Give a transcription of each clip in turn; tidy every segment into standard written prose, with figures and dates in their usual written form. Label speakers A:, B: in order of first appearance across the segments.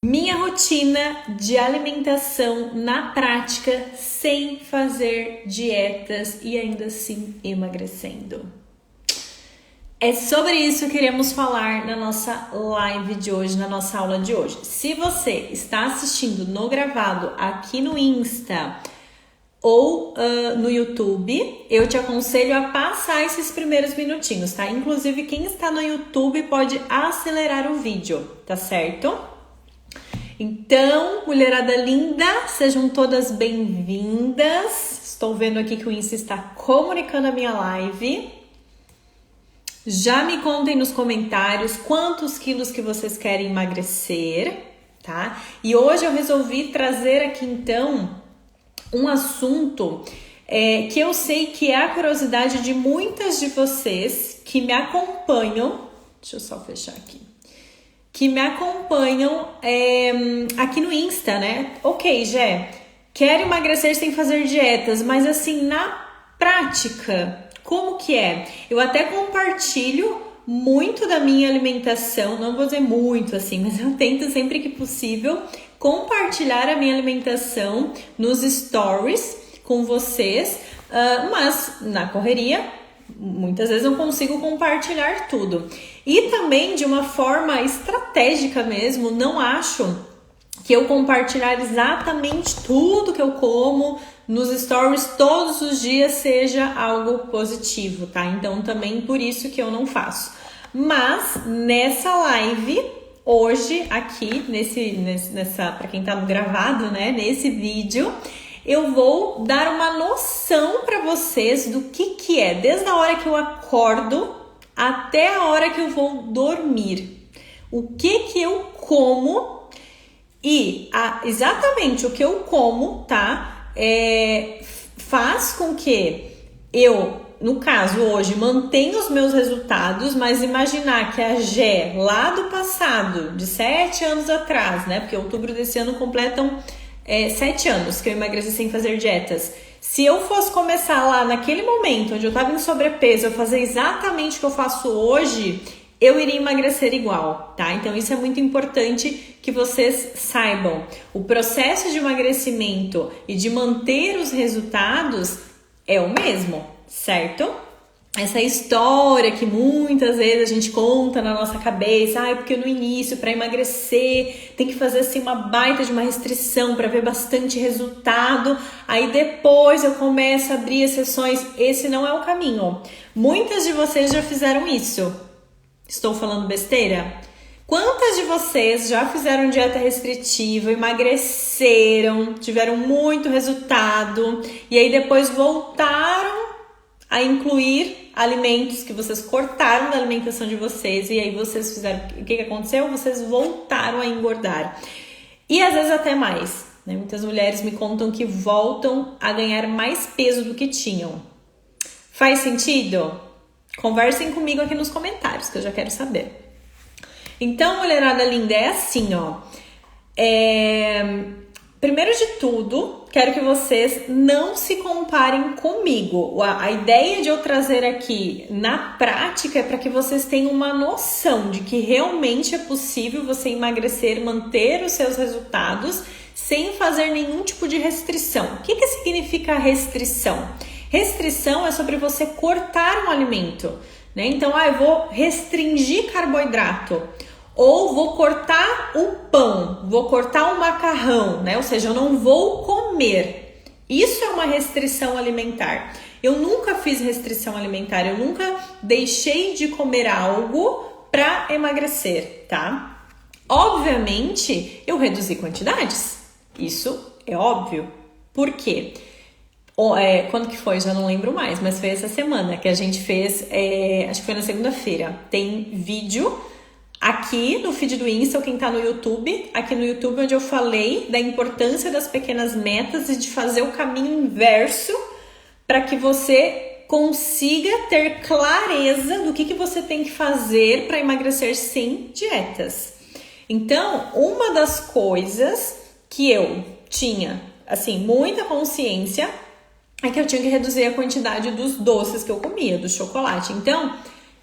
A: Minha rotina de alimentação na prática sem fazer dietas e ainda assim emagrecendo. É sobre isso que queremos falar na nossa live de hoje, na nossa aula de hoje. Se você está assistindo no gravado aqui no Insta ou no YouTube, eu te aconselho a passar esses primeiros minutinhos, tá? Inclusive, quem está no YouTube pode acelerar o vídeo, tá certo? Então, mulherada linda, sejam todas bem-vindas. Estou vendo aqui que o Insta está comunicando a minha live. Já me contem nos comentários quantos quilos que vocês querem emagrecer, tá? E hoje eu resolvi trazer aqui, então, um assunto que eu sei que é a curiosidade de muitas de vocês que me acompanham. Deixa eu só fechar aqui. Que me acompanham aqui no Insta, né? Ok, Gé, quero emagrecer sem fazer dietas, mas assim, na prática, como que é? Eu até compartilho muito da minha alimentação, não vou dizer muito assim, mas eu tento sempre que possível compartilhar a minha alimentação nos stories com vocês, mas na correria, muitas vezes eu consigo compartilhar tudo. E também de uma forma estratégica mesmo, não acho que eu compartilhar exatamente tudo que eu como nos stories todos os dias seja algo positivo, tá? Então também por isso que eu não faço. Mas nessa live, hoje aqui, nessa para quem tá no gravado, né, nesse vídeo, eu vou dar uma noção para vocês do que é, desde a hora que eu acordo até a hora que eu vou dormir. O que eu como e exatamente o que eu como, tá? Faz com que eu, no caso hoje, mantenha os meus resultados, mas imaginar que a Gé lá do passado, de 7 anos atrás, né? Porque outubro desse ano completam 7 anos que eu emagreci sem fazer dietas. Se eu fosse começar lá naquele momento onde eu estava em sobrepeso, eu fazer exatamente o que eu faço hoje, eu iria emagrecer igual, tá? Então isso é muito importante que vocês saibam. O processo de emagrecimento e de manter os resultados é o mesmo, certo? Essa história que muitas vezes a gente conta na nossa cabeça, porque no início, para emagrecer, tem que fazer assim uma baita de uma restrição para ver bastante resultado, aí depois eu começo a abrir exceções. Esse não é o caminho. Muitas de vocês já fizeram isso. Estou falando besteira? Quantas de vocês já fizeram dieta restritiva, emagreceram, tiveram muito resultado e aí depois voltaram a incluir alimentos que vocês cortaram da alimentação de vocês e aí vocês fizeram, o que aconteceu? Vocês voltaram a engordar e às vezes até mais, né? Muitas mulheres me contam que voltam a ganhar mais peso do que tinham. Faz sentido? Conversem comigo aqui nos comentários que eu já quero saber. Então, mulherada linda, é assim, ó. Primeiro de tudo, quero que vocês não se comparem comigo. A ideia de eu trazer aqui na prática é para que vocês tenham uma noção de que realmente é possível você emagrecer, manter os seus resultados sem fazer nenhum tipo de restrição. O que significa restrição? Restrição é sobre você cortar um alimento, né? Então, eu vou restringir carboidrato. Ou vou cortar o pão, vou cortar o macarrão, né? Ou seja, eu não vou comer. Isso é uma restrição alimentar. Eu nunca fiz restrição alimentar, eu nunca deixei de comer algo para emagrecer, tá? Obviamente, eu reduzi quantidades. Isso é óbvio. Por quê? Quando que foi? Já não lembro mais, mas foi essa semana que a gente fez, acho que foi na segunda-feira. Tem vídeo aqui no feed do Insta, ou quem tá no YouTube, aqui no YouTube onde eu falei da importância das pequenas metas e de fazer o caminho inverso para que você consiga ter clareza do que você tem que fazer para emagrecer sem dietas. Então, uma das coisas que eu tinha, assim, muita consciência é que eu tinha que reduzir a quantidade dos doces que eu comia, do chocolate. Então,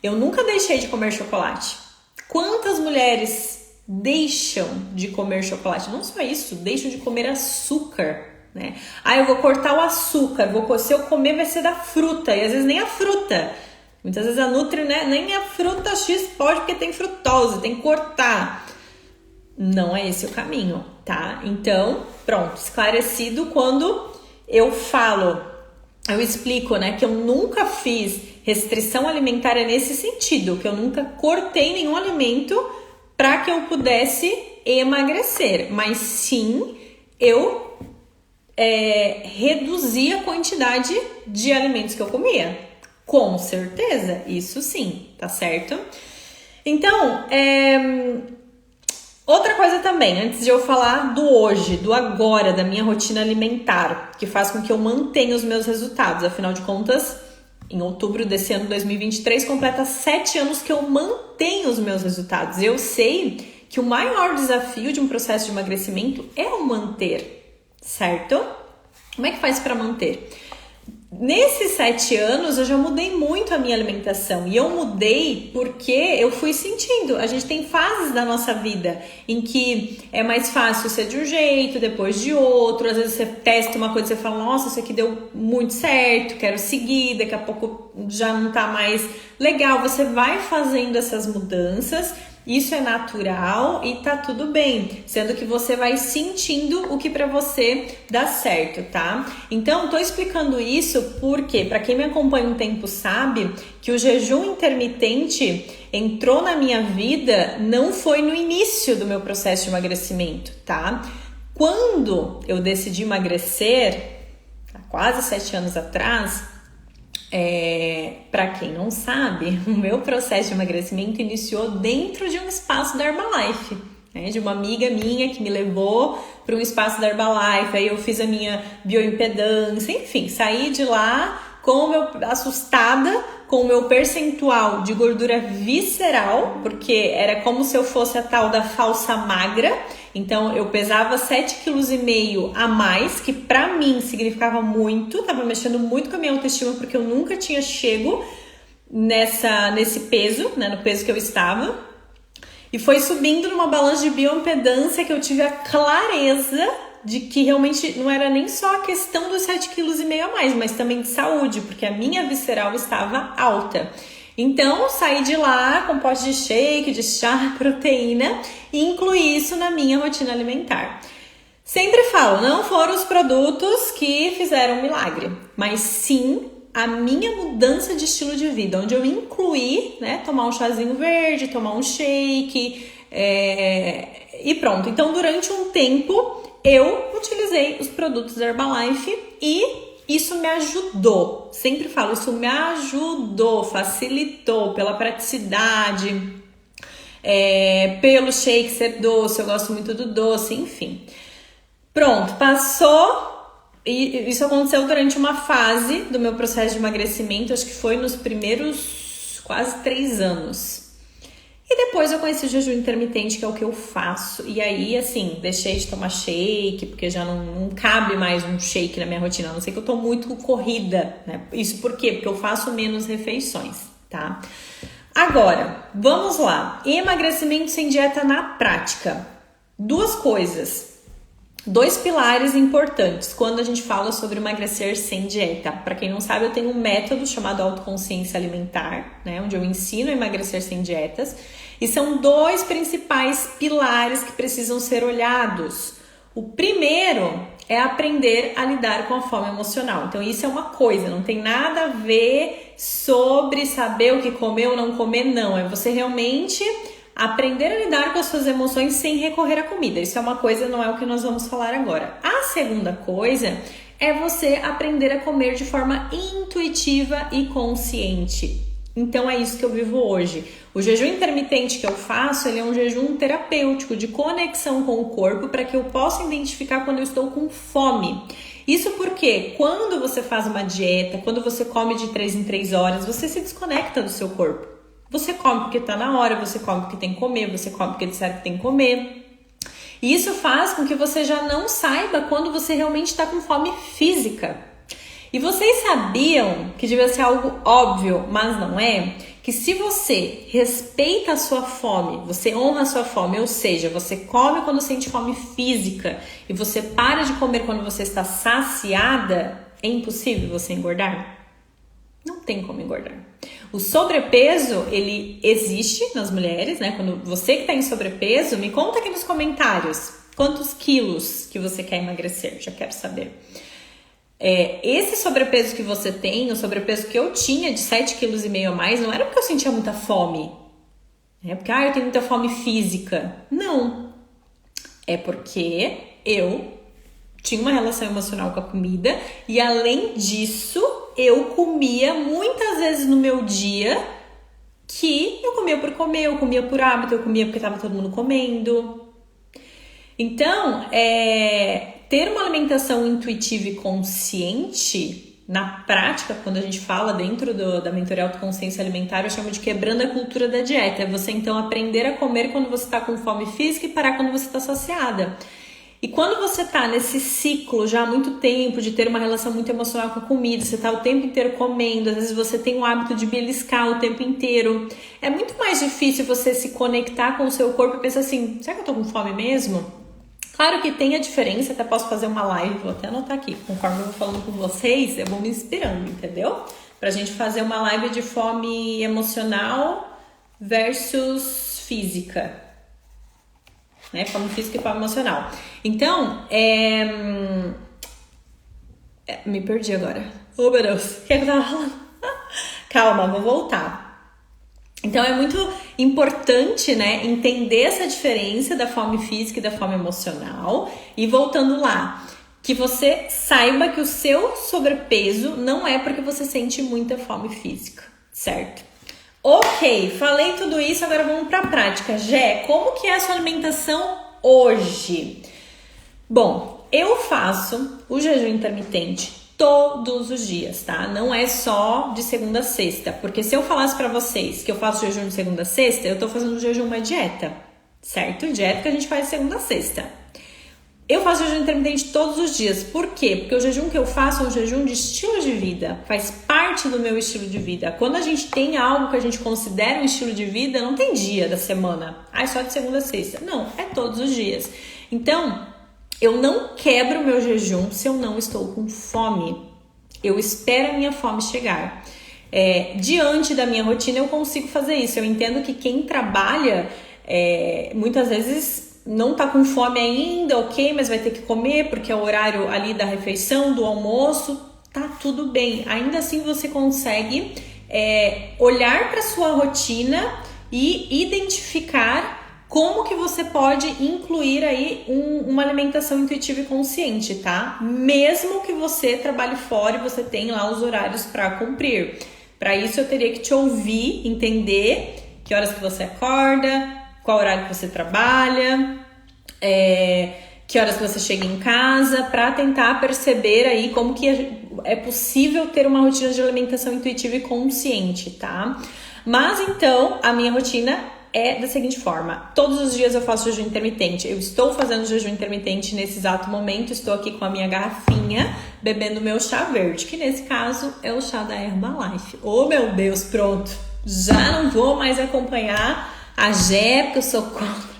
A: eu nunca deixei de comer chocolate. Quantas mulheres deixam de comer chocolate. Não só isso, deixam de comer açúcar, né? Eu vou cortar o açúcar, se eu comer vai ser da fruta, e às vezes nem a fruta. Muitas vezes a Nutri, né, nem a fruta X pode porque tem frutose, tem que cortar. Não é esse o caminho, tá? Então, pronto, esclarecido. Quando eu explico, né, que eu nunca fiz restrição alimentar nesse sentido, que eu nunca cortei nenhum alimento para que eu pudesse emagrecer, mas sim, eu reduzi a quantidade de alimentos que eu comia. Com certeza, isso sim, tá certo? Então, outra coisa também, antes de eu falar do hoje, do agora, da minha rotina alimentar, que faz com que eu mantenha os meus resultados. Afinal de contas, em outubro desse ano 2023, completa 7 anos que eu mantenho os meus resultados. Eu sei que o maior desafio de um processo de emagrecimento é o manter, certo? Como é que faz para manter? Nesses 7 anos eu já mudei muito a minha alimentação, e eu mudei porque eu fui sentindo. A gente tem fases da nossa vida em que é mais fácil ser de um jeito, depois de outro. Às vezes você testa uma coisa e você fala, nossa, isso aqui deu muito certo, quero seguir, daqui a pouco já não tá mais legal. Você vai fazendo essas mudanças. Isso é natural e tá tudo bem, sendo que você vai sentindo o que pra você dá certo, tá? Então, tô explicando isso porque, pra quem me acompanha um tempo sabe que o jejum intermitente entrou na minha vida, não foi no início do meu processo de emagrecimento, tá? Quando eu decidi emagrecer, há quase 7 anos atrás, para quem não sabe, o meu processo de emagrecimento iniciou dentro de um espaço da Herbalife, né? De uma amiga minha que me levou para um espaço da Herbalife. Aí eu fiz a minha bioimpedância, enfim, saí de lá assustada com o meu percentual de gordura visceral, porque era como se eu fosse a tal da falsa magra. Então eu pesava 7,5 kg a mais, que pra mim significava muito, tava mexendo muito com a minha autoestima, porque eu nunca tinha chego nesse peso, né, no peso que eu estava. E foi subindo numa balança de bioimpedância que eu tive a clareza de que realmente não era nem só a questão dos 7,5 kg a mais, mas também de saúde, porque a minha visceral estava alta. Então, saí de lá com pote de shake, de chá, proteína, e incluí isso na minha rotina alimentar. Sempre falo, não foram os produtos que fizeram um milagre, mas sim a minha mudança de estilo de vida, onde eu incluí, né, tomar um chazinho verde, tomar um shake, e pronto. Então, durante um tempo, eu utilizei os produtos da Herbalife e isso me ajudou. Sempre falo, isso me ajudou, facilitou pela praticidade, pelo shake ser doce, eu gosto muito do doce, enfim. Pronto, passou. E isso aconteceu durante uma fase do meu processo de emagrecimento, acho que foi nos primeiros quase 3 anos. E depois eu conheci o jejum intermitente, que é o que eu faço. E aí, assim, deixei de tomar shake, porque já não cabe mais um shake na minha rotina. A não ser que eu tô muito corrida, né? Isso por quê? Porque eu faço menos refeições, tá? Agora, vamos lá. Emagrecimento sem dieta na prática. 2 coisas. 2 pilares importantes quando a gente fala sobre emagrecer sem dieta. Para quem não sabe, eu tenho um método chamado autoconsciência alimentar, né, onde eu ensino a emagrecer sem dietas. E são 2 principais pilares que precisam ser olhados. O primeiro é aprender a lidar com a fome emocional. Então isso é uma coisa, não tem nada a ver sobre saber o que comer ou não comer, não. É você realmente aprender a lidar com as suas emoções sem recorrer à comida. Isso é uma coisa, não é o que nós vamos falar agora. A segunda coisa é você aprender a comer de forma intuitiva e consciente. Então é isso que eu vivo hoje. O jejum intermitente que eu faço, ele é um jejum terapêutico, de conexão com o corpo, para que eu possa identificar quando eu estou com fome. Isso porque quando você faz uma dieta, quando você come de 3 em 3 horas, você se desconecta do seu corpo. Você come porque tá na hora, você come porque tem que comer, você come porque disseram que tem que comer. E isso faz com que você já não saiba quando você realmente está com fome física. E vocês sabiam, que devia ser algo óbvio, mas não é, que se você respeita a sua fome, você honra a sua fome, ou seja, você come quando sente fome física e você para de comer quando você está saciada, é impossível você engordar? Não tem como engordar. O sobrepeso, ele existe nas mulheres, né? Quando você que está em sobrepeso, me conta aqui nos comentários quantos quilos que você quer emagrecer, já quero saber. Esse sobrepeso que você tem, o sobrepeso que eu tinha de 7,5 kg a mais, não era porque eu sentia muita fome. É porque, eu tenho muita fome física. Não. É porque eu tinha uma relação emocional com a comida e, além disso, eu comia muitas vezes no meu dia que eu comia por comer, eu comia por hábito, eu comia porque estava todo mundo comendo. Então, ter uma alimentação intuitiva e consciente, na prática, quando a gente fala dentro da mentoria autoconsciência alimentar, eu chamo de quebrando a cultura da dieta. É você, então, aprender a comer quando você está com fome física e parar quando você está saciada. E quando você está nesse ciclo já há muito tempo, de ter uma relação muito emocional com a comida, você está o tempo inteiro comendo, às vezes você tem o hábito de beliscar o tempo inteiro, é muito mais difícil você se conectar com o seu corpo e pensar assim, será que eu tô com fome mesmo? Claro que tem a diferença, até posso fazer uma live, vou até anotar aqui, conforme eu vou falando com vocês, eu vou me inspirando, entendeu? Pra gente fazer uma live de fome emocional versus física, né? Fome física e fome emocional. Então, me perdi agora. Oh, meu Deus, o que eu tava falando? Calma, vou voltar. Então é muito importante, né, entender essa diferença da fome física e da fome emocional. E voltando lá, que você saiba que o seu sobrepeso não é porque você sente muita fome física, certo? Ok, falei tudo isso, agora vamos para a prática. Gé, como que é a sua alimentação hoje? Bom, eu faço o jejum intermitente todos os dias, tá? Não é só de segunda a sexta, porque se eu falasse pra vocês que eu faço jejum de segunda a sexta, eu tô fazendo jejum uma dieta, certo? Dieta que a gente faz de segunda a sexta. Eu faço jejum intermitente todos os dias. Por quê? Porque o jejum que eu faço é um jejum de estilo de vida, faz parte do meu estilo de vida. Quando a gente tem algo que a gente considera um estilo de vida, não tem dia da semana, é só de segunda a sexta. Não, é todos os dias. Então, eu não quebro o meu jejum se eu não estou com fome. Eu espero a minha fome chegar. Diante da minha rotina, eu consigo fazer isso. Eu entendo que quem trabalha, muitas vezes não tá com fome ainda, ok, mas vai ter que comer porque é o horário ali da refeição, do almoço, tá tudo bem. Ainda assim você consegue olhar para sua rotina e identificar como que você pode incluir aí uma alimentação intuitiva e consciente, tá? Mesmo que você trabalhe fora e você tenha lá os horários para cumprir. Para isso eu teria que te ouvir, entender que horas que você acorda, qual horário que você trabalha, que horas que você chega em casa, para tentar perceber aí como que é possível ter uma rotina de alimentação intuitiva e consciente, tá? Mas então, a minha rotina é da seguinte forma: todos os dias eu faço jejum intermitente. Eu estou fazendo jejum intermitente nesse exato momento. Estou aqui com a minha garrafinha bebendo meu chá verde, que nesse caso é o chá da Herbalife. Oh meu Deus, pronto, já não vou mais acompanhar a Gé, porque eu sou contra.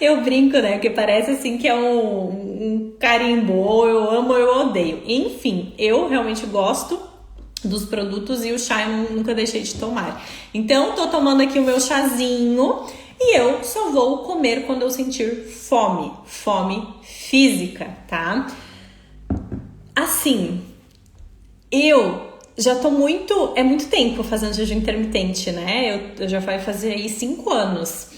A: Eu brinco, né, porque parece assim que é um carimbo, ou eu amo ou eu odeio. Enfim, eu realmente gosto dos produtos e o chá eu nunca deixei de tomar. Então, tô tomando aqui o meu chazinho e eu só vou comer quando eu sentir fome física, tá? Assim, eu já tô muito tempo fazendo jejum intermitente, né? Eu já vai fazer aí 5 anos.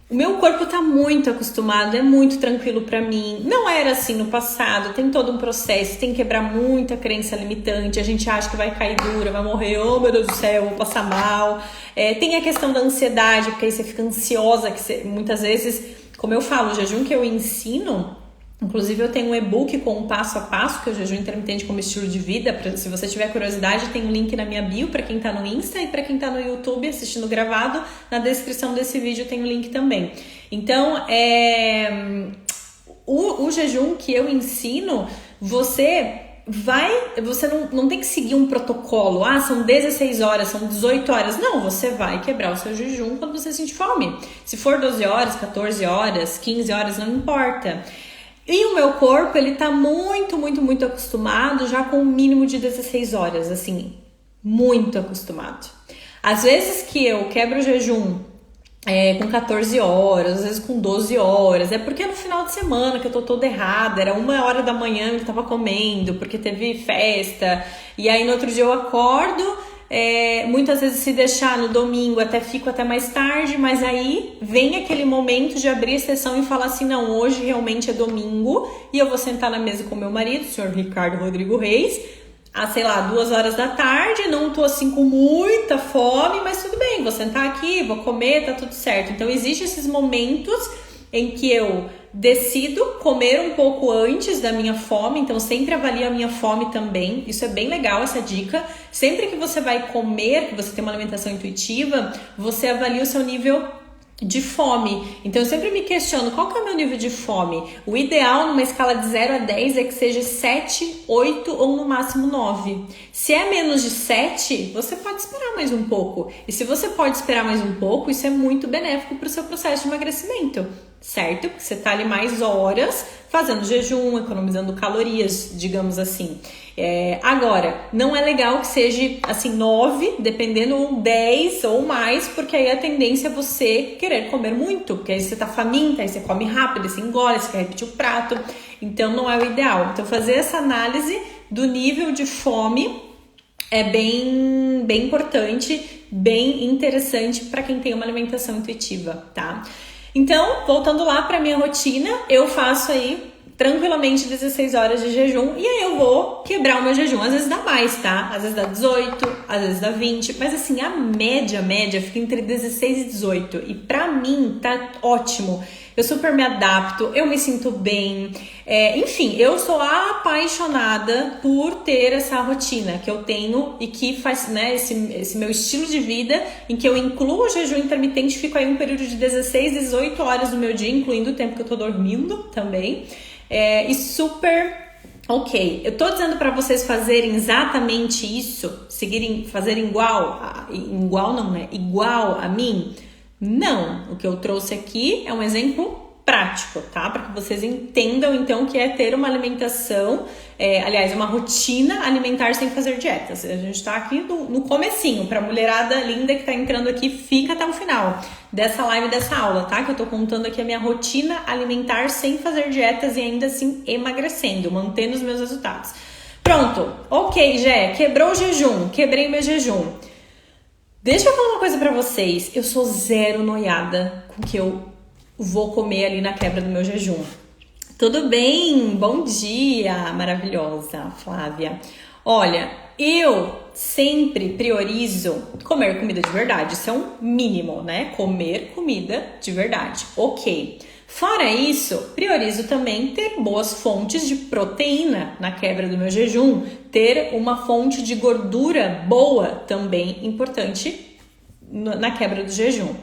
A: O meu corpo tá muito acostumado, é muito tranquilo pra mim. Não era assim no passado, tem todo um processo, tem que quebrar muita crença limitante. A gente acha que vai cair dura, vai morrer, oh meu Deus do céu, vou passar mal. Tem a questão da ansiedade, porque aí você fica ansiosa, muitas vezes, como eu falo, o jejum que eu ensino, inclusive eu tenho um e-book com um passo a passo, que é o jejum intermitente como estilo de vida. Se você tiver curiosidade, tem um link na minha bio para quem tá no Insta e para quem tá no YouTube assistindo gravado. Na descrição desse vídeo tem o link também. Então, o jejum que eu ensino, você você não tem que seguir um protocolo. São 16 horas, são 18 horas. Não, você vai quebrar o seu jejum quando você sentir fome. Se for 12 horas, 14 horas, 15 horas, não importa. E o meu corpo, ele tá muito, muito, muito acostumado já com o mínimo de 16 horas, assim, muito acostumado. Às vezes que eu quebro o jejum com 14 horas, às vezes com 12 horas, é porque é no final de semana que eu tô toda errada, era 1h da manhã que eu tava comendo, porque teve festa, e aí no outro dia eu acordo, muitas vezes se deixar no domingo fico até mais tarde, mas aí vem aquele momento de abrir a exceção e falar assim, não, hoje realmente é domingo, e eu vou sentar na mesa com meu marido, o senhor Ricardo Rodrigo Reis, sei lá, 2 horas da tarde, não tô assim com muita fome, mas tudo bem, vou sentar aqui, vou comer, tá tudo certo. Então, existem esses momentos em que eu decido comer um pouco antes da minha fome, então sempre avalio a minha fome também, isso é bem legal, essa dica. Sempre que você vai comer, que você tem uma alimentação intuitiva, você avalia o seu nível de fome. Então eu sempre me questiono, qual que é o meu nível de fome? O ideal numa escala de 0 a 10 é que seja 7, 8 ou no máximo 9. Se é menos de 7, você pode esperar mais um pouco. E se você pode esperar mais um pouco, isso é muito benéfico para o seu processo de emagrecimento, certo? Porque você tá ali mais horas fazendo jejum, economizando calorias, digamos assim. Agora, não é legal que seja assim 9, dependendo, ou 10 ou mais, porque aí a tendência é você querer comer muito, porque aí você tá faminta, aí você come rápido, aí você engole, você quer repetir o prato, então não é o ideal. Então fazer essa análise do nível de fome é bem importante, bem interessante para quem tem uma alimentação intuitiva, tá? Então, voltando lá para minha rotina, eu faço aí tranquilamente 16 horas de jejum e aí eu vou quebrar o meu jejum. Às vezes dá mais, tá? Às vezes dá 18, às vezes dá 20, mas assim, a média fica entre 16 e 18 e pra mim tá ótimo. Eu super me adapto, eu me sinto bem, enfim, eu sou apaixonada por ter essa rotina que eu tenho e que faz, né, esse meu estilo de vida em que eu incluo o jejum intermitente, fico aí um período de 16, 18 horas do meu dia, incluindo o tempo que eu tô dormindo também. E super ok. Eu tô dizendo para vocês fazerem exatamente isso, fazerem igual a mim? Não. O que eu trouxe aqui é um exemplo prático, tá? Para que vocês entendam então o que é ter uma alimentação, uma rotina alimentar sem fazer dietas. A gente tá aqui no comecinho, pra mulherada linda que tá entrando aqui, fica até o final dessa live, dessa aula, tá? Que eu tô contando aqui a minha rotina alimentar sem fazer dietas e ainda assim emagrecendo, mantendo os meus resultados. Pronto, ok, Gé, quebrou o jejum, quebrei meu jejum. Deixa eu falar uma coisa pra vocês, eu sou zero noiada com o que eu vou comer ali na quebra do meu jejum. Tudo bem? Bom dia, maravilhosa Flávia. Olha, eu sempre priorizo comer comida de verdade, isso é um mínimo, né? Comer comida de verdade, ok. Fora isso, priorizo também ter boas fontes de proteína na quebra do meu jejum, ter uma fonte de gordura boa também importante na quebra do jejum.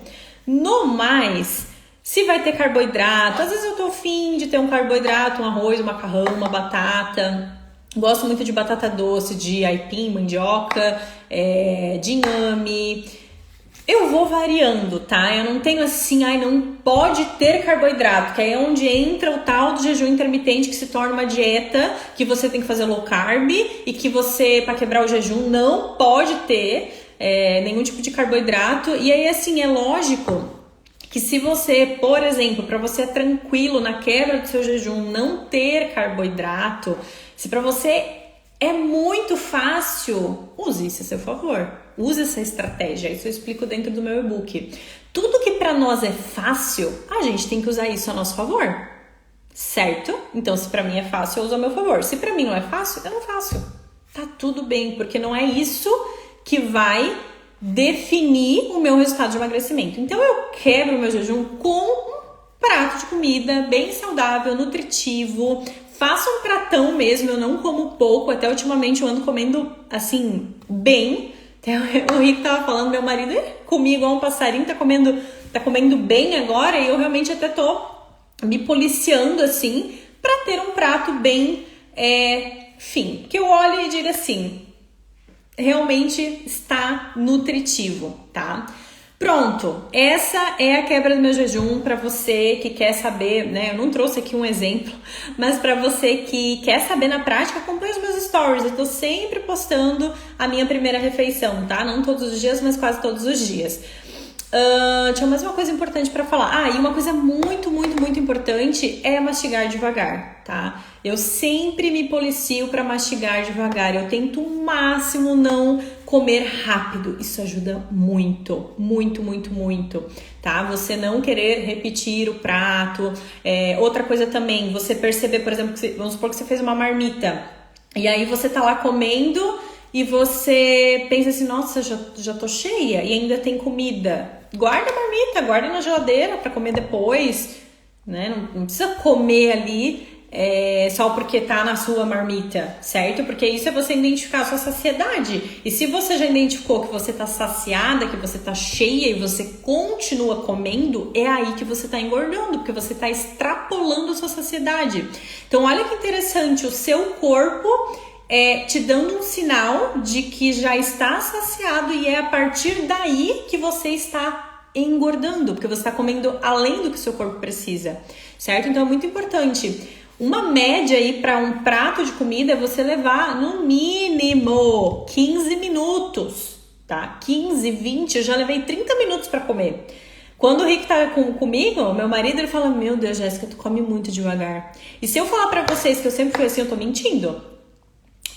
A: No mais, se vai ter carboidrato, às vezes eu tô afim de ter um carboidrato, um arroz, um macarrão, uma batata. Gosto muito de batata doce, de aipim, mandioca, de inhame. Eu vou variando, tá? Eu não tenho assim, não pode ter carboidrato, que aí é onde entra o tal do jejum intermitente, que se torna uma dieta que você tem que fazer low carb e que você, para quebrar o jejum, não pode ter nenhum tipo de carboidrato. E aí, assim, é lógico que se você, por exemplo, para você é tranquilo na quebra do seu jejum não ter carboidrato, se para você é muito fácil, use isso a seu favor. Use essa estratégia, isso eu explico dentro do meu e-book. Tudo que para nós é fácil, a gente tem que usar isso a nosso favor, certo? Então, se para mim é fácil, eu uso a meu favor. Se para mim não é fácil, eu não faço. Tá tudo bem, porque não é isso que vai definir o meu resultado de emagrecimento. Então, eu quebro o meu jejum com um prato de comida bem saudável, nutritivo. Faço um pratão mesmo, eu não como pouco. Até ultimamente eu ando comendo, assim, bem. O Rico tava falando, meu marido comia igual um passarinho, tá comendo bem agora, e eu realmente até tô me policiando assim pra ter um prato bem fim. Que eu olhe e diga assim, realmente está nutritivo, tá? Pronto, essa é a quebra do meu jejum para você que quer saber, né? Eu não trouxe aqui um exemplo, mas para você que quer saber na prática, acompanhe os meus stories. Eu tô sempre postando a minha primeira refeição, tá? Não todos os dias, mas quase todos os dias. Tinha mais uma coisa importante para falar. E uma coisa muito, muito, muito importante é mastigar devagar, tá? Eu sempre me policio para mastigar devagar. Eu tento o máximo não comer rápido. Isso ajuda muito, muito, muito, muito, tá? Você não querer repetir o prato. Outra coisa também, você perceber, por exemplo, vamos supor que você fez uma marmita e aí você tá lá comendo e você pensa assim, nossa, já tô cheia e ainda tem comida. Guarda a marmita, guarda na geladeira para comer depois, né? Não precisa comer ali só porque tá na sua marmita, certo? Porque isso é você identificar a sua saciedade. E se você já identificou que você tá saciada, que você tá cheia e você continua comendo, é aí que você tá engordando, porque você tá extrapolando a sua saciedade. Então olha que interessante, o seu corpo te dando um sinal de que já está saciado e é a partir daí que você está engordando, porque você está comendo além do que o seu corpo precisa, certo? Então é muito importante. Uma média aí para um prato de comida é você levar no mínimo 15 minutos, tá? 15, 20, eu já levei 30 minutos para comer. Quando o Rick tá comigo, meu marido, ele fala, meu Deus, Jéssica, tu come muito devagar. E se eu falar para vocês que eu sempre fui assim, eu tô mentindo.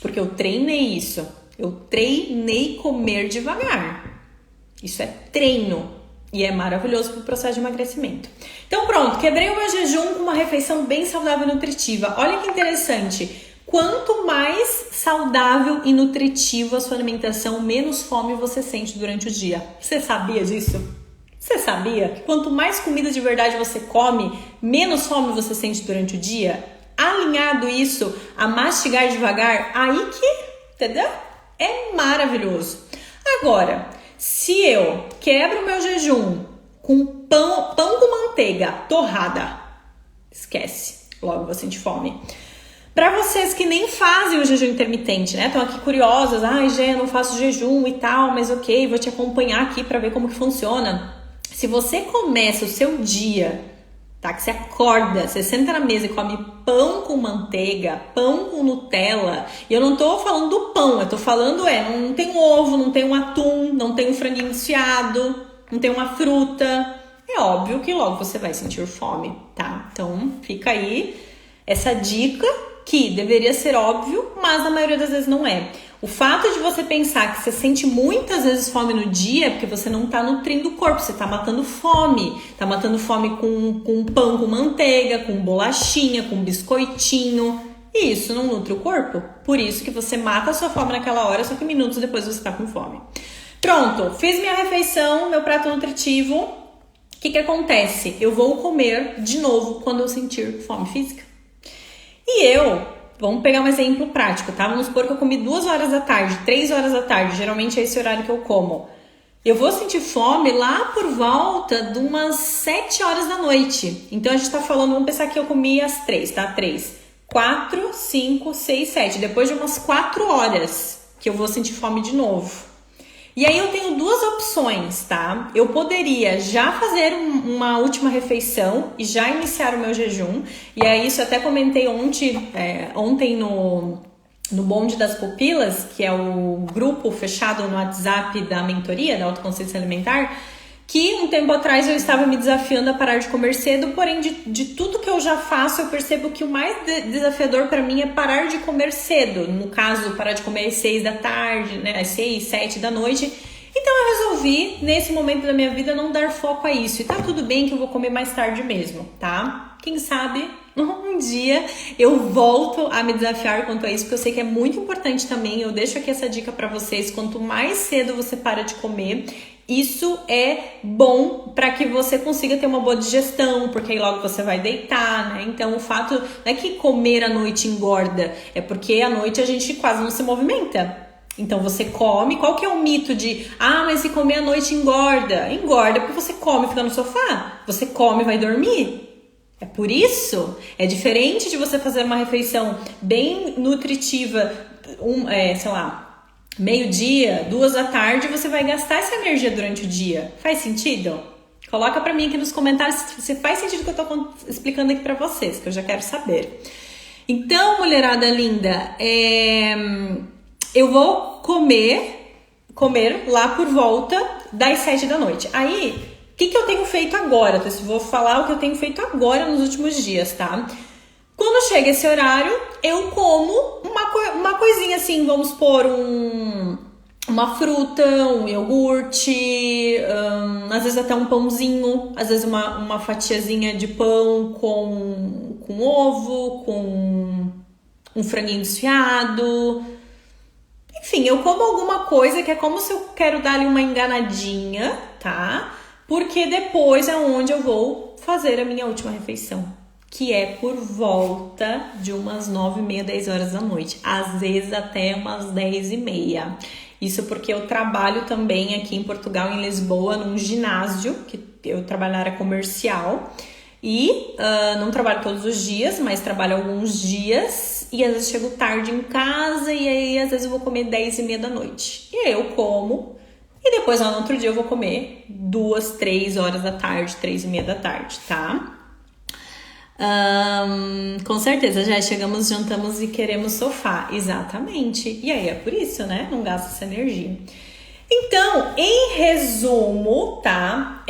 A: Porque eu treinei isso. Eu treinei comer devagar. Isso é treino. E é maravilhoso para o processo de emagrecimento. Então pronto, quebrei o meu jejum com uma refeição bem saudável e nutritiva. Olha que interessante. Quanto mais saudável e nutritiva a sua alimentação, menos fome você sente durante o dia. Você sabia disso? Você sabia que quanto mais comida de verdade você come, menos fome você sente durante o dia? Alinhado isso a mastigar devagar, aí que, entendeu? É maravilhoso. Agora, se eu quebro o meu jejum com pão com manteiga torrada, esquece, logo vou sentir fome. Para vocês que nem fazem o jejum intermitente, né? Estão aqui curiosas, Gê, eu não faço jejum e tal, mas ok, vou te acompanhar aqui para ver como que funciona. Se você começa o seu dia, tá? Que você acorda, você senta na mesa e come pão com manteiga, pão com Nutella. E eu não tô falando do pão, eu tô falando não tem um ovo, não tem um atum, não tem um franguinho desfiado, não tem uma fruta. É óbvio que logo você vai sentir fome, tá? Então fica aí essa dica que deveria ser óbvio, mas na maioria das vezes não é. O fato de você pensar que você sente muitas vezes fome no dia é porque você não está nutrindo o corpo, você está matando fome. Está matando fome com pão com manteiga, com bolachinha, com biscoitinho. E isso não nutre o corpo. Por isso que você mata a sua fome naquela hora, só que minutos depois você está com fome. Pronto, fiz minha refeição, meu prato nutritivo. O que acontece? Eu vou comer de novo quando eu sentir fome física. Vamos pegar um exemplo prático, tá? Vamos supor que eu comi 2 horas da tarde, 3 horas da tarde, geralmente é esse horário que eu como. Eu vou sentir fome lá por volta de umas 7 horas da noite. Então a gente tá falando, vamos pensar que eu comi às 3, tá? 3, 4, 5, 6, 7. Depois de umas 4 horas que eu vou sentir fome de novo. E aí eu tenho 2 opções, tá? Eu poderia já fazer uma última refeição e já iniciar o meu jejum. E aí isso eu até comentei ontem no Bonde das Pupilas, que é o grupo fechado no WhatsApp da mentoria, da autoconsciência alimentar, que um tempo atrás eu estava me desafiando a parar de comer cedo, porém de tudo que eu já faço, eu percebo que o mais desafiador para mim é parar de comer cedo. No caso, parar de comer às 6 da tarde, né, às 6, 7 da noite. Então eu resolvi, nesse momento da minha vida, não dar foco a isso. E tá tudo bem que eu vou comer mais tarde mesmo, tá? Quem sabe um dia eu volto a me desafiar quanto a isso, porque eu sei que é muito importante também. Eu deixo aqui essa dica para vocês. Quanto mais cedo você para de comer, isso é bom para que você consiga ter uma boa digestão, porque aí logo você vai deitar, né? Então o fato não é que comer à noite engorda, é porque à noite a gente quase não se movimenta. Então você come, qual que é o mito de mas se comer à noite engorda? Engorda porque você come e fica no sofá, você come e vai dormir. É por isso, é diferente de você fazer uma refeição bem nutritiva, sei lá, meio-dia, 2 da tarde, você vai gastar essa energia durante o dia. Faz sentido? Coloca pra mim aqui nos comentários se faz sentido o que eu tô explicando aqui pra vocês, que eu já quero saber. Então, mulherada linda, eu vou comer lá por volta das 7 da noite. Aí, o que eu tenho feito agora? Então, vou falar o que eu tenho feito agora nos últimos dias, tá? Quando chega esse horário, eu como uma coisinha assim, vamos supor, uma fruta, um iogurte, às vezes até um pãozinho, às vezes uma fatiazinha de pão com ovo, com um franguinho desfiado. Enfim, eu como alguma coisa que é como se eu quero dar ali uma enganadinha, tá? Porque depois é onde eu vou fazer a minha última refeição, que é por volta de umas 9h30, 10 horas da noite. Às vezes até umas 10h30. Isso porque eu trabalho também aqui em Portugal, em Lisboa, num ginásio, que eu trabalho na área comercial. E não trabalho todos os dias, mas trabalho alguns dias. E às vezes chego tarde em casa e aí às vezes eu vou comer 10h30 da noite. E aí eu como. E depois, no outro dia, eu vou comer 2, 3 horas da tarde, 3h30 da tarde, tá? Com certeza, já chegamos, jantamos e queremos sofá. Exatamente. E aí é por isso, né? Não gasta essa energia. Então, em resumo, tá?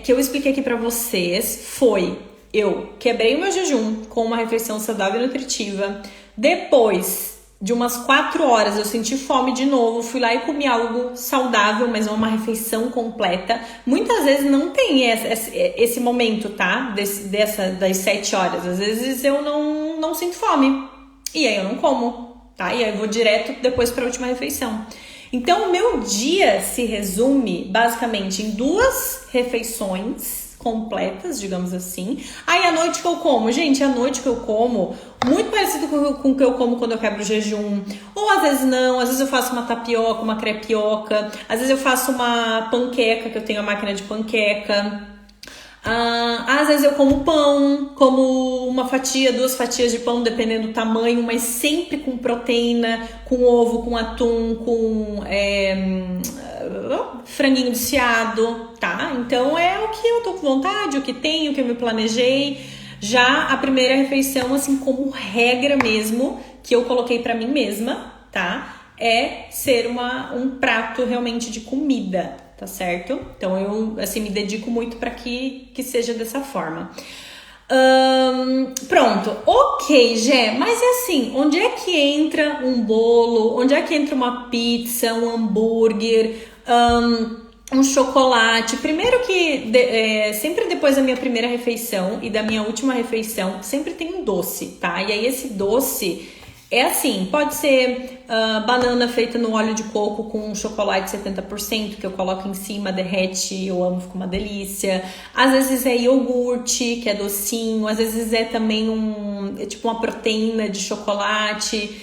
A: Que eu expliquei aqui pra vocês foi... Eu quebrei o meu jejum com uma refeição saudável e nutritiva. Depois de umas 4 horas eu senti fome de novo, fui lá e comi algo saudável, mas não uma refeição completa. Muitas vezes não tem esse momento, tá? Das 7 horas. Às vezes eu não sinto fome. E aí eu não como, tá? E aí eu vou direto depois para a última refeição. Então o meu dia se resume basicamente em 2 refeições completas, digamos assim. Aí à noite que eu como, gente, à noite que eu como, muito parecido com o que eu como quando eu quebro o jejum. Ou às vezes não, às vezes eu faço uma tapioca, uma crepioca, às vezes eu faço uma panqueca, que eu tenho a máquina de panqueca. Às vezes eu como pão, como uma fatia, 2 fatias de pão, dependendo do tamanho, mas sempre com proteína, com ovo, com atum, com franguinho desfiado, tá? Então é o que eu tô com vontade, o que tenho, o que eu me planejei. Já a primeira refeição, assim, como regra mesmo, que eu coloquei pra mim mesma, tá? É ser um prato realmente de comida, tá certo? Então eu, assim, me dedico muito pra que seja dessa forma. Pronto, ok, Gé, mas é assim, onde é que entra um bolo, onde é que entra uma pizza, um hambúrguer, um chocolate? Primeiro que sempre depois da minha primeira refeição e da minha última refeição, sempre tem um doce, tá? E aí esse doce é assim, pode ser banana feita no óleo de coco com chocolate 70%, que eu coloco em cima, derrete, eu amo, fica uma delícia. Às vezes é iogurte, que é docinho, às vezes é também tipo uma proteína de chocolate,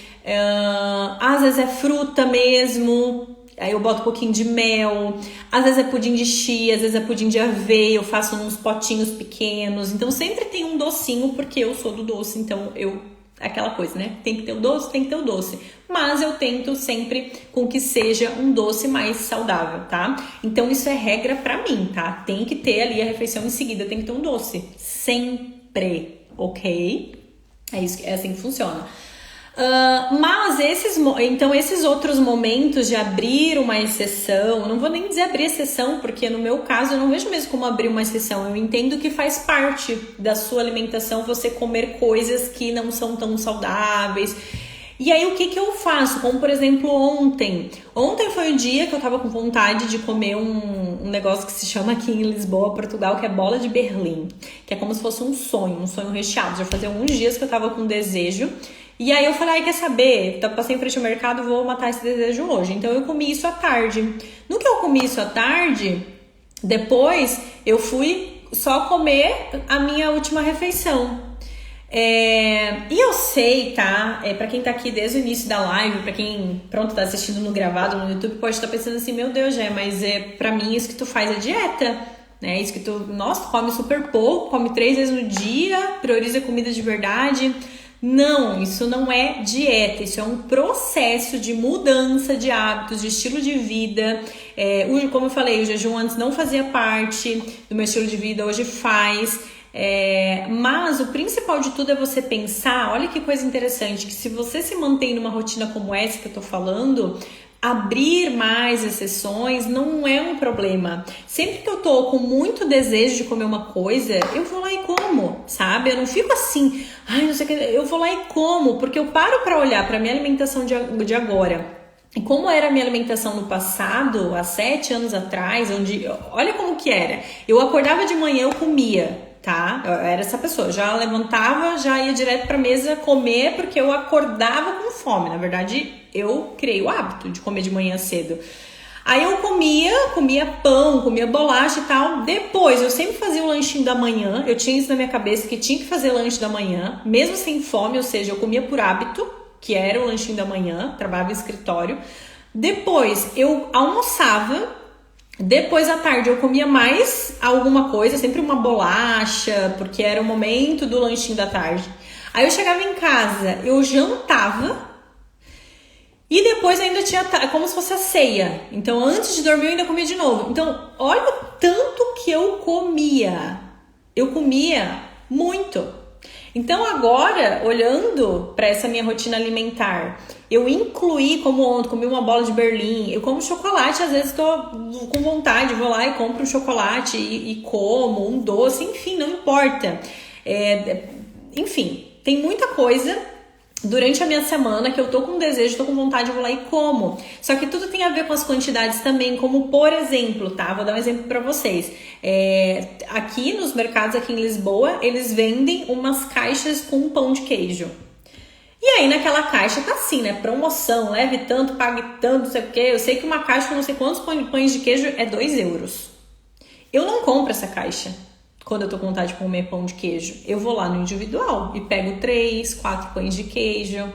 A: às vezes é fruta mesmo. Aí eu boto um pouquinho de mel, às vezes é pudim de chia, às vezes é pudim de aveia, eu faço uns potinhos pequenos. Então sempre tem um docinho, porque eu sou do doce, então aquela coisa, né? Tem que ter o doce, tem que ter o doce. Mas eu tento sempre com que seja um doce mais saudável, tá? Então isso é regra pra mim, tá? Tem que ter ali a refeição em seguida, tem que ter um doce. Sempre, ok? É assim que funciona. Mas esses outros momentos de abrir uma exceção, não vou nem dizer abrir exceção, porque no meu caso eu não vejo mesmo como abrir uma exceção. Eu entendo que faz parte da sua alimentação você comer coisas que não são tão saudáveis. E aí o que eu faço? Como por exemplo ontem foi um dia que eu tava com vontade de comer um negócio que se chama aqui em Lisboa, Portugal, que é bola de Berlim, que é como se fosse um sonho recheado. Já fazia alguns dias que eu tava com desejo. E aí eu falei, quer saber? Passei em frente ao mercado, vou matar esse desejo hoje. Então eu comi isso à tarde. No que eu comi isso à tarde, depois eu fui só comer a minha última refeição. E eu sei, tá? Pra quem tá aqui desde o início da live, pra quem, tá assistindo no gravado no YouTube, pode estar pensando assim, meu Deus, mas pra mim isso que tu faz é dieta, né? Isso que nossa, come super pouco, come 3 vezes no dia, prioriza comida de verdade. Não, isso não é dieta, isso é um processo de mudança de hábitos, de estilo de vida. Como eu falei, o jejum antes não fazia parte do meu estilo de vida, hoje faz. Mas o principal de tudo é você pensar, olha que coisa interessante, que se você se mantém numa rotina como essa que eu tô falando, abrir mais exceções não é um problema. Sempre que eu tô com muito desejo de comer uma coisa, eu vou lá e como, sabe? Eu não fico assim, não sei o que, eu vou lá e como, porque eu paro pra olhar pra minha alimentação de agora. E como era a minha alimentação no passado, há 7 anos atrás, onde, olha como que era. Eu acordava de manhã, eu comia, tá? Eu era essa pessoa, já levantava, já ia direto pra mesa comer, porque eu acordava com fome. Na verdade, eu criei o hábito de comer de manhã cedo. Aí eu comia pão, comia bolacha e tal. Depois, eu sempre fazia o lanchinho da manhã. Eu tinha isso na minha cabeça, que tinha que fazer lanche da manhã, mesmo sem fome, ou seja, eu comia por hábito, que era o lanchinho da manhã, trabalhava em escritório. Depois, eu almoçava. Depois, à tarde, eu comia mais alguma coisa, sempre uma bolacha, porque era o momento do lanchinho da tarde. Aí eu chegava em casa, eu jantava. E depois ainda tinha como se fosse a ceia. Então, antes de dormir, eu ainda comia de novo. Então, olha o tanto que eu comia. Eu comia muito. Então, agora, olhando para essa minha rotina alimentar, eu incluí, como ontem, comi uma bola de Berlim. Eu como chocolate, às vezes estou com vontade, vou lá e compro um chocolate e como, um doce, enfim, não importa. Enfim, tem muita coisa durante a minha semana que eu tô com desejo, tô com vontade, eu vou lá e como. Só que tudo tem a ver com as quantidades também, como por exemplo, tá? Vou dar um exemplo pra vocês. Aqui nos mercados, aqui em Lisboa, eles vendem umas caixas com pão de queijo. E aí naquela caixa tá assim, né? Promoção, leve tanto, pague tanto, não sei o quê. Eu sei que uma caixa com não sei quantos pães de queijo é 2 euros. Eu não compro essa caixa quando eu tô com vontade de comer pão de queijo. Eu vou lá no individual e pego 3, 4 pães de queijo,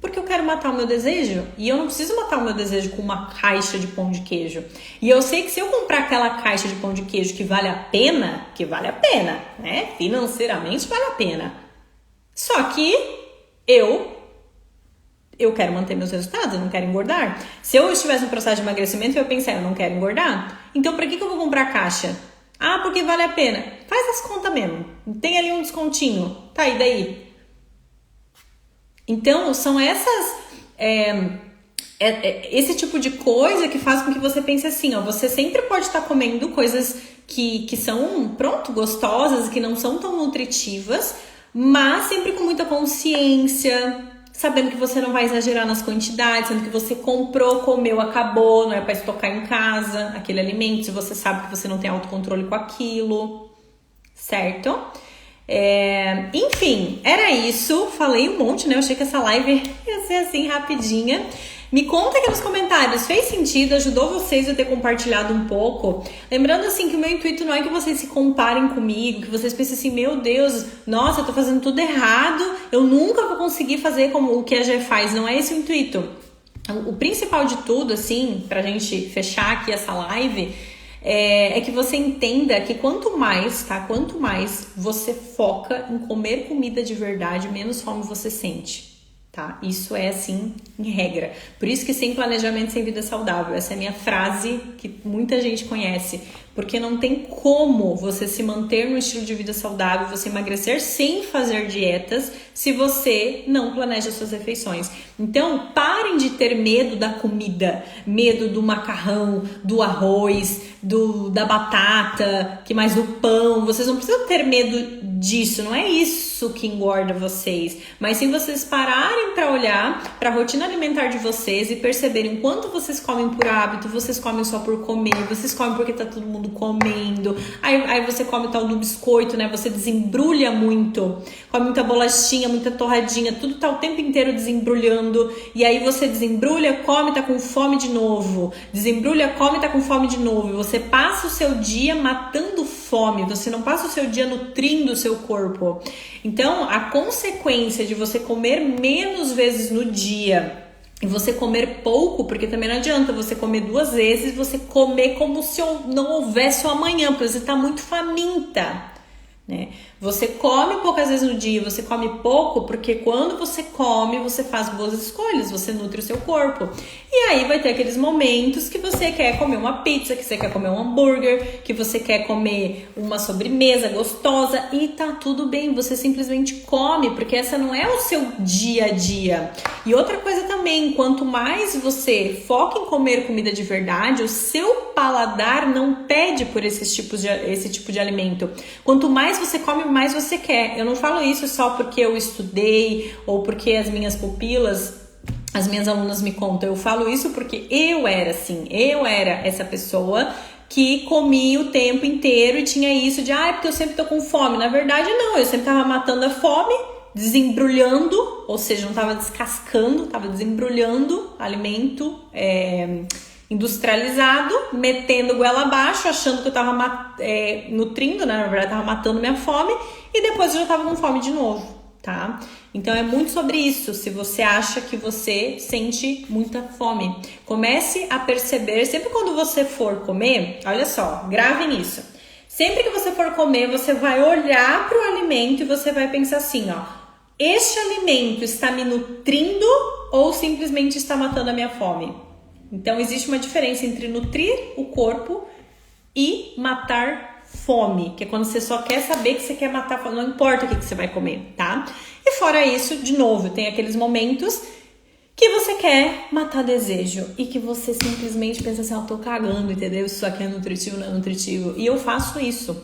A: porque eu quero matar o meu desejo. E eu não preciso matar o meu desejo com uma caixa de pão de queijo. E eu sei que se eu comprar aquela caixa de pão de queijo que vale a pena, né? Financeiramente vale a pena. Só que eu quero manter meus resultados, eu não quero engordar. Se eu estivesse no processo de emagrecimento, eu ia pensar, eu não quero engordar. Então, pra que eu vou comprar a caixa? Porque vale a pena. Faz as contas mesmo. Tem ali um descontinho. Tá, e daí? Então, são essas... esse tipo de coisa que faz com que você pense assim, ó. Você sempre pode estar comendo coisas que são, gostosas, que não são tão nutritivas, mas sempre com muita consciência, sabendo que você não vai exagerar nas quantidades, sendo que você comprou, comeu, acabou, não é para estocar em casa aquele alimento, se você sabe que você não tem autocontrole com aquilo, certo? Enfim, era isso, falei um monte, né? Eu achei que essa live ia ser assim, rapidinha. Me conta aqui nos comentários, fez sentido? Ajudou vocês a ter compartilhado um pouco? Lembrando assim que o meu intuito não é que vocês se comparem comigo, que vocês pensem assim, meu Deus, nossa, eu tô fazendo tudo errado, eu nunca vou conseguir fazer como o que a Gê faz, não é esse o intuito. O principal de tudo, assim, pra gente fechar aqui essa live, é que você entenda que quanto mais você foca em comer comida de verdade, menos fome você sente. Tá? Isso é assim, em regra. Por isso que sem planejamento, sem vida saudável. Essa é a minha frase que muita gente conhece. Porque não tem como você se manter no estilo de vida saudável, você emagrecer sem fazer dietas, se você não planeja suas refeições. Então, parem de ter medo da comida, medo do macarrão, do arroz, da batata, que mais do pão. Vocês não precisam ter medo disso, não é isso que engorda vocês, mas sim vocês pararem para olhar para a rotina alimentar de vocês e perceberem o quanto vocês comem por hábito, vocês comem só por comer, vocês comem porque tá todo mundo comendo, aí você come o tal do biscoito, né? Você desembrulha muito, come muita bolachinha, muita torradinha, tudo tá o tempo inteiro desembrulhando, e aí você desembrulha, come, tá com fome de novo, desembrulha, come, tá com fome de novo, e você passa o seu dia matando fome, você não passa o seu dia nutrindo o seu corpo. Então, a consequência de você comer menos vezes no dia E você comer pouco, porque também não adianta você comer 2 vezes, você comer como se não houvesse o amanhã, porque você tá muito faminta, né? Você come poucas vezes no dia, você come pouco, porque quando você come, você faz boas escolhas, você nutre o seu corpo. E aí vai ter aqueles momentos que você quer comer uma pizza, que você quer comer um hambúrguer, que você quer comer uma sobremesa gostosa, e tá tudo bem, você simplesmente come, porque essa não é o seu dia a dia. E outra coisa também, quanto mais você foca em comer comida de verdade, o seu paladar não pede por esse tipo de alimento. Quanto mais você come, mais você quer. Eu não falo isso só porque eu estudei ou porque as minhas pupilas, as minhas alunas me contam. Eu falo isso porque eu era assim. Eu era essa pessoa que comia o tempo inteiro e tinha isso de porque eu sempre tô com fome. Na verdade, não. Eu sempre tava matando a fome, desembrulhando, ou seja, não tava descascando, tava desembrulhando alimento industrializado, metendo goela abaixo, achando que eu tava nutrindo, né? Na verdade, tava matando minha fome, e depois eu já tava com fome de novo, tá? Então é muito sobre isso. Se você acha que você sente muita fome, comece a perceber, sempre quando você for comer, olha só, gravem isso. Sempre que você for comer, você vai olhar para o alimento e você vai pensar assim, este alimento está me nutrindo ou simplesmente está matando a minha fome? Então, existe uma diferença entre nutrir o corpo e matar fome, que é quando você só quer saber que você quer matar fome, não importa o que você vai comer, tá? E fora isso, de novo, tem aqueles momentos que você quer matar desejo e que você simplesmente pensa assim, eu tô cagando, entendeu? Isso aqui é nutritivo, não é nutritivo. E eu faço isso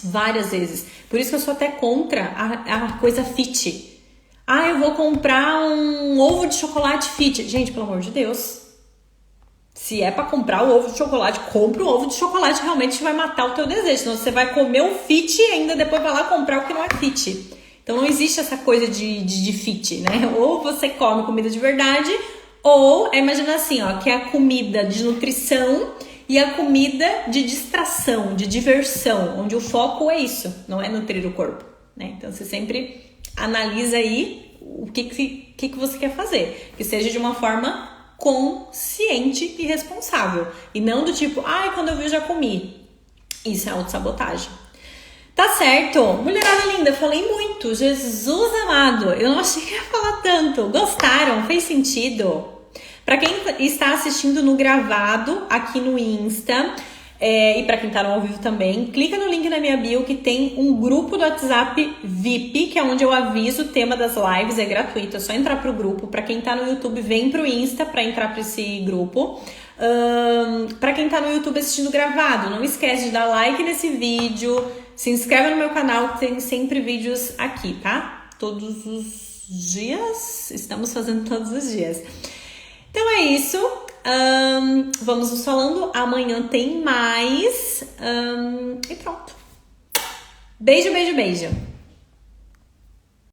A: várias vezes. Por isso que eu sou até contra a coisa fit. Eu vou comprar um ovo de chocolate fit. Gente, pelo amor de Deus. Se é pra comprar o ovo de chocolate, compra o ovo de chocolate, realmente vai matar o teu desejo. Senão você vai comer o fit e ainda depois vai lá comprar o que não é fit. Então não existe essa coisa de fit, né? Ou você come comida de verdade, ou imagina assim, que é a comida de nutrição e a comida de distração, de diversão, onde o foco é isso, não é nutrir o corpo, né? Então você sempre analisa aí o que você quer fazer, que seja de uma forma consciente e responsável, e não do tipo, quando eu vi eu já comi. Isso é autossabotagem. Tá certo? Mulherada linda, falei muito, Jesus amado, eu não achei que ia falar tanto. Gostaram? Fez sentido? Pra quem está assistindo no gravado aqui no Insta, e pra quem tá no ao vivo também, clica no link na minha bio que tem um grupo do WhatsApp VIP, que é onde eu aviso o tema das lives, é gratuito, é só entrar pro grupo. Pra quem tá no YouTube, vem pro Insta pra entrar pra esse grupo. Pra quem tá no YouTube assistindo gravado, não esquece de dar like nesse vídeo, se inscreve no meu canal que tem sempre vídeos aqui, tá? Todos os dias, estamos fazendo todos os dias. Então é isso. Vamos nos falando. Amanhã tem mais. E pronto. Beijo, beijo, beijo.